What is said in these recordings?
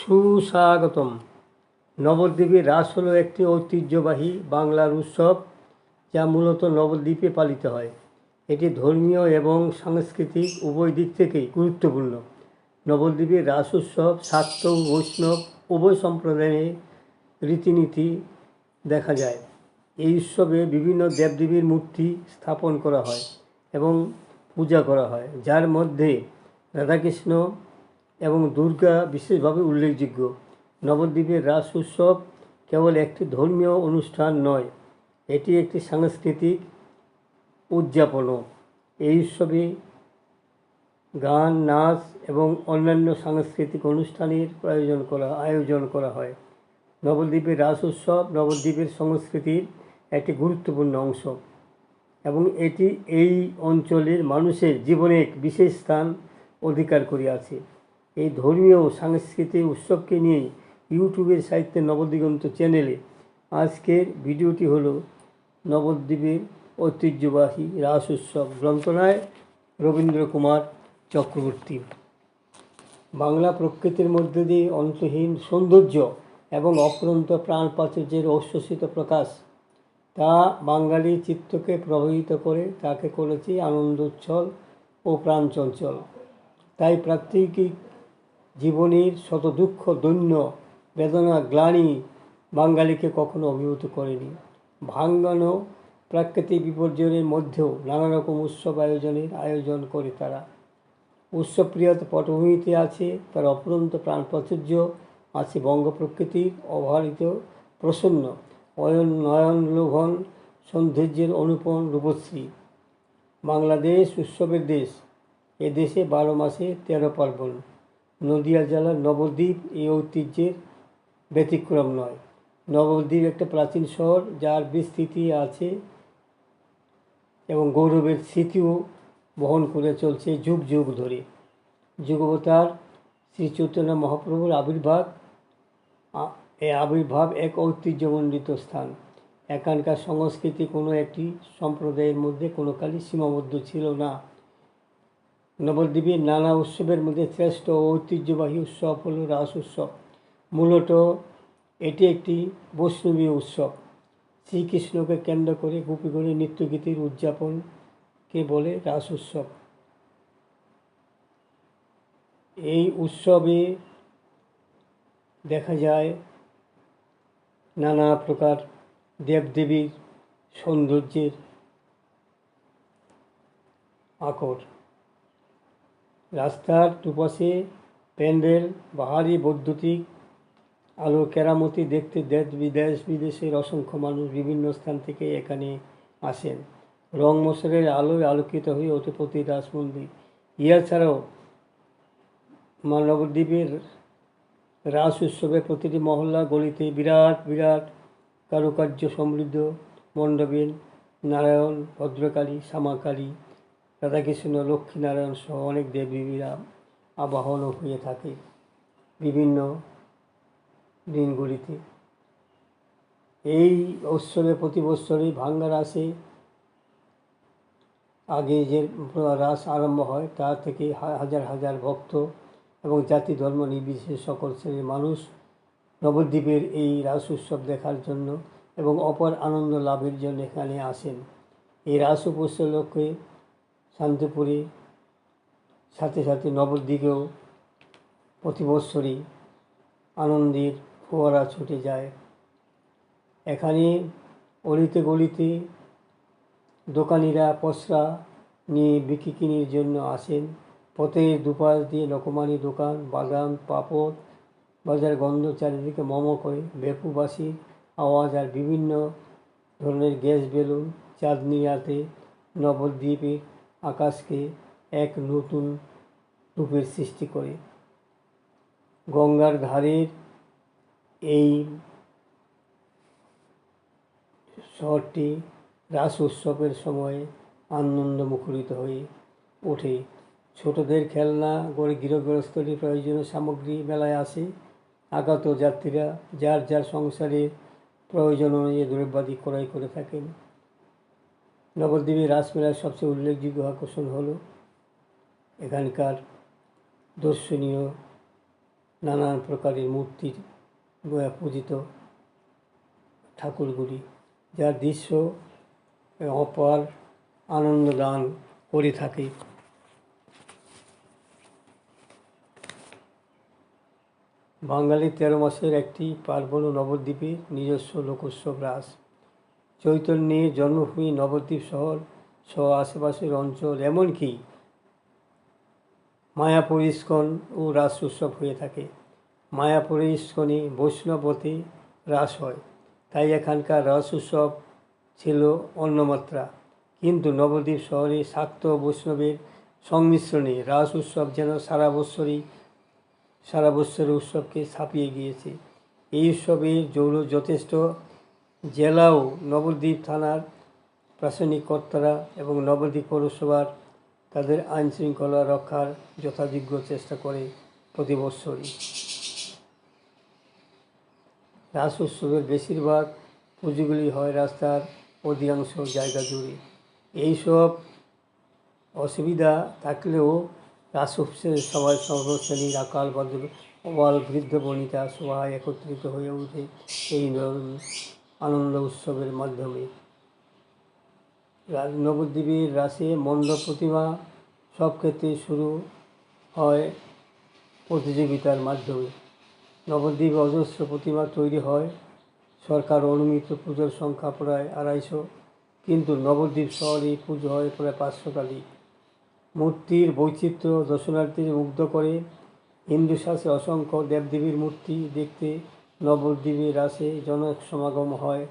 সুস্বাগতম। নবদ্বীপে রাস হলো একটি ঐতিহ্যবাহী বাংলার উৎসব যা মূলত নবদ্বীপে পালিত হয়। এটি ধর্মীয় এবং সাংস্কৃতিক উভয় দিক থেকেই গুরুত্বপূর্ণ। নবদ্বীপের রাস উৎসব শাক্ত ও বৈষ্ণব উভয় সম্প্রদায়ের রীতিনীতি দেখা যায়। এই উৎসবে বিভিন্ন দেবদেবীর মূর্তি স্থাপন করা হয় এবং পূজা করা হয়, যার মধ্যে রাধাকৃষ্ণ এবং দুর্গা বিশেষভাবে উল্লেখযোগ্য। নবদ্বীপের রাস উৎসব কেবল একটি ধর্মীয় অনুষ্ঠান নয়, এটি একটি সাংস্কৃতিক উদযাপনও। এই উৎসবে গান, নাচ এবং অন্যান্য সাংস্কৃতিক অনুষ্ঠানের আয়োজন করা হয়। নবদ্বীপের রাস উৎসব নবদ্বীপের সংস্কৃতির একটি গুরুত্বপূর্ণ অংশ এবং এটি এই অঞ্চলের মানুষের জীবনে এক বিশেষ স্থান অধিকার করিয়াছে। এই ধর্মীয় সাংস্কৃতিক উৎসবকে নিয়ে ইউটিউবের সাহিত্যের নবদিগন্ত চ্যানেলে আজকের ভিডিওটি হলো নবদ্বীপের ঐতিহ্যবাহী রাস উৎসব। গ্রন্থনায় রবীন্দ্র কুমার চক্রবর্তী। বাংলা প্রকৃতির মধ্যে দিয়ে অন্তহীন সৌন্দর্য এবং অফুরন্ত প্রাণ প্রাচুর্যের ঐশ্বসিত প্রকাশ, তা বাঙালি চিত্তকে প্রভাবিত করে তাকে করেছে আনন্দ উচ্ছল ও প্রাণচঞ্চল। তাই প্রাত্যহিক জীবনের শত দুঃখ, দৈন্য, বেদনা, গ্লানি বাঙালিকে কখনো অভিভূত করেনি। ভাঙ্গানো প্রাকৃতিক বিপর্যয়ের মধ্যেও নানা রকম উৎসব আয়োজন করে তারা। উৎসবপ্রিয়তা পটভূমিতে আছে তার অফুরন্ত প্রাণ প্রাচুর্য, আছে বঙ্গ প্রকৃতির অবহেলিত প্রসন্ন নয়নলোভন সৌন্দর্যের অনুপম রূপশ্রী। বাংলাদেশ উৎসবের দেশ। এ দেশে 12 মাসে 13 পার্বণ। নদিয়া জেলার নবদ্বীপ এই ঐতিহ্যের ব্যতিক্রম নয়। নবদ্বীপ একটা প্রাচীন শহর যার বিস্তৃতি আছে এবং গৌরবের স্মৃতিও বহন করে চলছে যুগ যুগ ধরে। যুগাবতার শ্রী চৈতন্য মহাপ্রভুর আবির্ভাব এক ঐতিহ্যমণ্ডিত স্থান। এখানকার সংস্কৃতি কোনো একটি সম্প্রদায়ের মধ্যে কোনো কালই সীমাবদ্ধ ছিল না। নবদ্বীপের নানা উৎসবের মধ্যে শ্রেষ্ঠ ঐতিহ্যবাহী উৎসব হল রাস উৎসব। মূলত এটি একটি বৈষ্ণবীয় উৎসব। শ্রীকৃষ্ণকে কেন্দ্র করে গোপীগণের নৃত্যগীতির উদযাপনকে বলে রাস উৎসব। এই উৎসবে দেখা যায় নানা প্রকার দেবদেবীর সৌন্দর্যের আকর। রাস্তার দুপাশে প্যান্ডেল, বাহারি বৈদ্যুতিক আলো, কেরামতি দেখতে দেশ বিদেশের অসংখ্য মানুষ বিভিন্ন স্থান থেকে এখানে আসেন। রং মশালের আলোয় আলোকিত হয়ে ওঠে প্রতি রাস মন্দির। এছাড়াও নবদ্বীপের রাস উৎসবে প্রতিটি মহল্লা গলিতে বিরাট বিরাট কারুকার্য সমৃদ্ধ মণ্ডপে নারায়ণ, ভদ্রকালী, শ্যামাকালী, রাধাকৃষ্ণ, লক্ষ্মীনারায়ণ সহ অনেক দেবদেবীরা আবাহনও হয়ে থাকে বিভিন্ন দিনগুলিতে। এই উৎসবে প্রতি বছরই ভাঙ্গা রাসে আগে যে রাস আরম্ভ হয় তা থেকে হাজার হাজার ভক্ত এবং জাতি ধর্ম নির্বিশেষে সকল শ্রেণীর মানুষ নবদ্বীপের এই রাস উৎসব দেখার জন্য এবং অপার আনন্দ লাভের জন্য এখানে আসেন। এই রাস উপলক্ষে শান্তিপুরে সাথে সাথে নবদ্বীপেও প্রতি বৎসরই আনন্দের ফোয়ারা ছুটে যায়। এখানে অলিতে গলিতে দোকানিরা পসরা নিয়ে বিক্রি কিনির জন্য আসেন। পথের দুপাশ দিয়ে লোকমানি দোকান, বাদাম, পাঁপড়, বাজার গন্ধ চারিদিকে মম করে। বেকুবাসির আওয়াজ আর বিভিন্ন ধরনের গ্যাস বেলুন চাঁদনি রাতে নবদ্বীপের আকাশকে এক নতুন রূপের সৃষ্টি করে। গঙ্গার ধারের এই শহরটি রাস উৎসবের সময় আনন্দ মুখরিত হয়ে ওঠে। ছোটদের খেলনা, গৃহস্থলীর প্রয়োজনীয় সামগ্রী মেলায় আসে। আগত যাত্রীরা যার যার সংসারের প্রয়োজন অনুযায়ী দ্রব্যাদি ক্রয় করে থাকেন। নবদ্বীপের রাসমেলার সবচেয়ে উল্লেখযোগ্য আকর্ষণ হল এখানকার দর্শনীয় নানান প্রকারের মূর্তির পূজিত ঠাকুরগুলি, যার দৃশ্য অপার আনন্দ দান করে থাকে। বাঙালির ১৩ মাসের একটি পার্বণ নবদ্বীপে নিজস্ব লোকোৎসব রাস। চৈতন্যের জন্মভূমি নবদ্বীপ শহর সহ আশেপাশের অঞ্চল, এমনকি মায়াপুর ইস্কন ও রাস উৎসব হয়ে থাকে। মায়াপুর ইস্কনে বৈষ্ণবতে রাস হয়, তাই এখানকার রাস উৎসব ছিল অন্যমাত্রা। কিন্তু নবদ্বীপ শহরে শাক্ত ও বৈষ্ণবের সংমিশ্রণে রাস উৎসব যেন সারা বৎসরের উৎসবকে ছাপিয়ে গিয়েছে। এই উৎসবের জৌল যথেষ্ট জেলা ও নবদ্বীপ থানার প্রশাসনিক কর্তারা এবং নবদ্বীপ পৌরসভার তাদের আইনশৃঙ্খলা রক্ষার যথাযোগ্য চেষ্টা করে প্রতি বৎসরই। রাস উৎসবের বেশিরভাগ পুজোগুলি হয় রাস্তার অধিকাংশ জায়গা জুড়ে। এইসব অসুবিধা থাকলেও রাস উৎসবে সবাই সর্বশ্রেণীর আকাল অবাল বৃদ্ধ বনিতা সবাই একত্রিত হয়ে ওঠে এই আনন্দ উৎসবের মাধ্যমে। নবদ্বীপের রাসে মণ্ডপ প্রতিমা সব ক্ষেত্রে শুরু হয় প্রতিযোগিতার মাধ্যমে। নবদ্বীপে অজস্র প্রতিমা তৈরি হয়। সরকার অনুমোদিত পুজোর সংখ্যা প্রায় ২৫০, কিন্তু নবদ্বীপ শহরে পুজো হয় প্রায় ৫০০টারই। মূর্তির বৈচিত্র্য দর্শনার্থীদের মুগ্ধ করে। হিন্দু শাস্ত্রে অসংখ্য দেবদেবীর মূর্তি দেখতে নবদ্বীপে রাসে জনসমাগম হয়।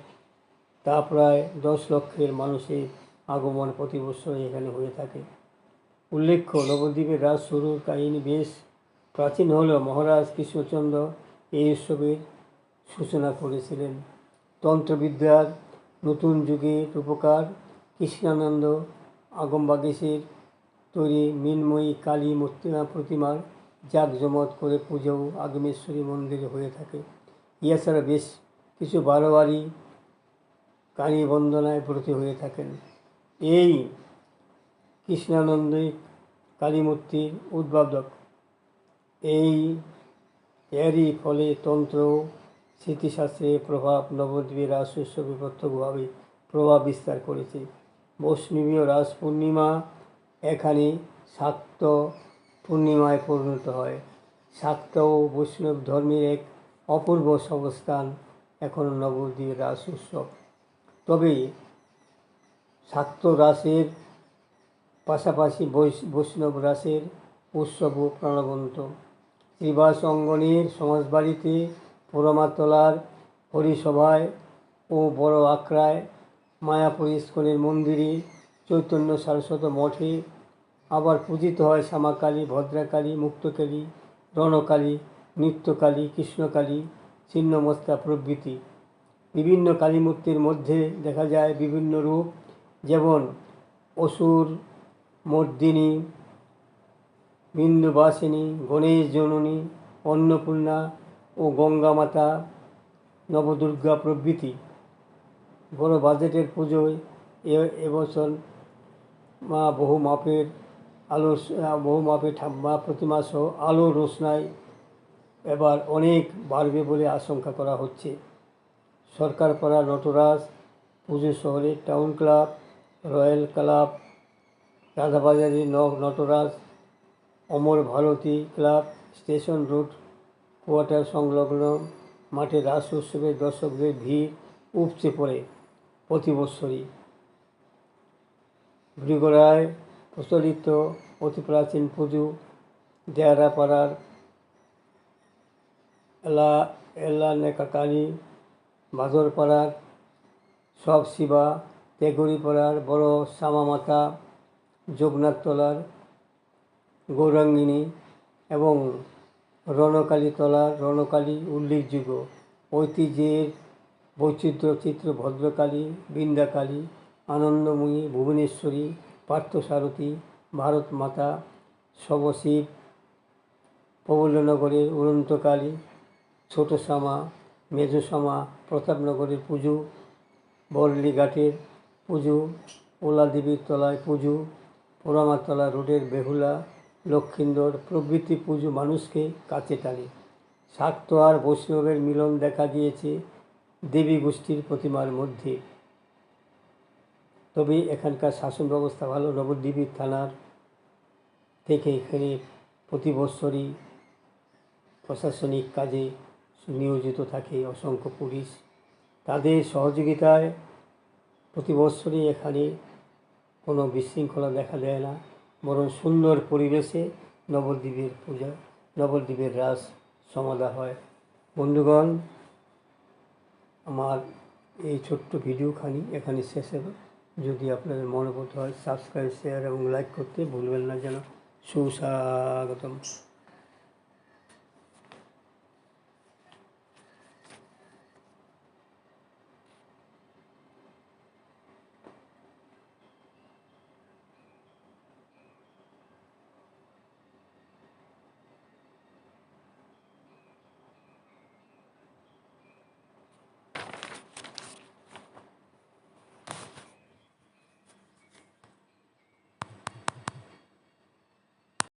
তা প্রায় ১০ লক্ষের মানুষের আগমন প্রতি বছর এখানে হয়ে থাকে। উল্লেখ্য, নবদ্বীপের রাস শুরুর কাহিনী বেশ প্রাচীন হলেও মহারাজ কৃষ্ণচন্দ্র এই উৎসবের সূচনা করেছিলেন। তন্ত্রবিদ্যার নতুন যুগের রূপকার কৃষ্ণানন্দ আগমবাগীশের তৈরি মৃন্ময়ী কালী প্রতিমার জাঁকজমক করে পুজোও আগমেশ্বরী মন্দিরে হয়ে থাকে। এছাড়া বেশ কিছু বারোয়ারি কালী বন্দনায় ব্রতী হয়ে থাকেন। এই কৃষ্ণানন্দী কালীমূর্তির উদ্ভাবক এরই ফলে তন্ত্র ও স্মৃতিশাস্ত্রের প্রভাব নবদ্বীপের রাস উৎসবে প্রত্যক্ষভাবে প্রভাব বিস্তার করেছে। বৈষ্ণবীয় রাস পূর্ণিমা এখানে শাক্ত পূর্ণিমায় পরিণত হয়। শাক্ত ও বৈষ্ণব ধর্মের এক অপূর্ব অবস্থান এখনও নবদ্বীপের রাস উৎসব। তবে শাক্ত রাসের পাশাপাশি বৈষ্ণব রাসের উৎসবও প্রাণবন্ত। শ্রীবাস অঙ্গনের সমাজবাড়িতে, পোড়ামাতলার হরিসভায় ও বড় আখড়ায়, মায়াপুর ইস্কনের মন্দিরে, চৈতন্য সারস্বত মঠে আবার পূজিত হয় শ্যামাকালী, ভদ্রাকালী, মুক্তকালী, রণকালী, নিত্যকালী, কৃষ্ণকালী, ছিন্নমস্তা প্রভৃতি। বিভিন্ন কালীমূর্তির মধ্যে দেখা যায় বিভিন্ন রূপ, যেমন অসুর মর্দিনী, বিন্দুবাসিনী, গণেশ জননী, অন্নপূর্ণা ও গঙ্গা মাতা, নবদুর্গা প্রভৃতি। বড় বাজেটের পুজোয় এবছর বহু মাপের মা প্রতিমা সহ আলোর রোশনাই এবার অনেক বাড়বে বলে আশঙ্কা করা হচ্ছে। সরকারপাড়া নটরাজ পুজো শহরে টাউন ক্লাব, রয়্যাল ক্লাব, রাধাবাজারে Nataraj, Amar Bharati club, station road quarter সংলগ্ন মাঠে রাস উৎসবের দর্শকদের ভিড় উপচে পড়ে প্রতি বৎসরই। ভৃগরায় প্রচলিত অতি প্রাচীন পুজো দেয়ারাপাড়ার এলানেকাকালী, ভাদরপাড়ার সব শিবা, তেগুড়িপাড়ার বড় শ্যামামাতা, যোগনাথতলার গৌরাঙ্গিনী এবং রণকালীতলার রণকালী উল্লেখযোগ্য। ঐতিহ্যের বৈচিত্র্যচিত্র ভদ্রকালী, বৃন্দাকালী, আনন্দময়ী, ভুবনেশ্বরী, পার্থসারথী, ভারত মাতা, শবশিব, প্রবল্যনগরের অনন্তকালী, ছোট শ্যামা, মেজ শ্যামা, প্রতাপনগরের পুজো, বর্লিঘাটের পুজো, ওলাদেবীর তলায় পুজো, পোড়ামাতলা রোডের বেহুলা, লক্ষিন্দর প্রভৃতি পুজো মানুষকে কাছে টানে। শাক্ত আর বৈষ্ণবের মিলন দেখা গিয়েছে দেবী গোষ্ঠীর প্রতিমার মধ্যে। তবে এখানকার শাসন ব্যবস্থা ভালো। নবদ্বীপের থানার থেকে এখানে প্রতি বৎসরই প্রশাসনিক কাজে নিয়োজিত থাকে অসংখ্য পুলিশ। তাদের সহযোগিতায় প্রতি বৎসরই এখানে কোনো বিশৃঙ্খলা দেখা দেয় না, বরং সুন্দর পরিবেশে নবদ্বীপের পূজা, নবদ্বীপের রাস সমাধা হয়। বন্ধুগণ, আমার এই ছোট্ট ভিডিওখানি এখানে শেষ হলো। যদি আপনাদের মনোবোধ হয় সাবস্ক্রাইব, শেয়ার এবং লাইক করতে ভুলবেন না যেন। সুস্বাগতম।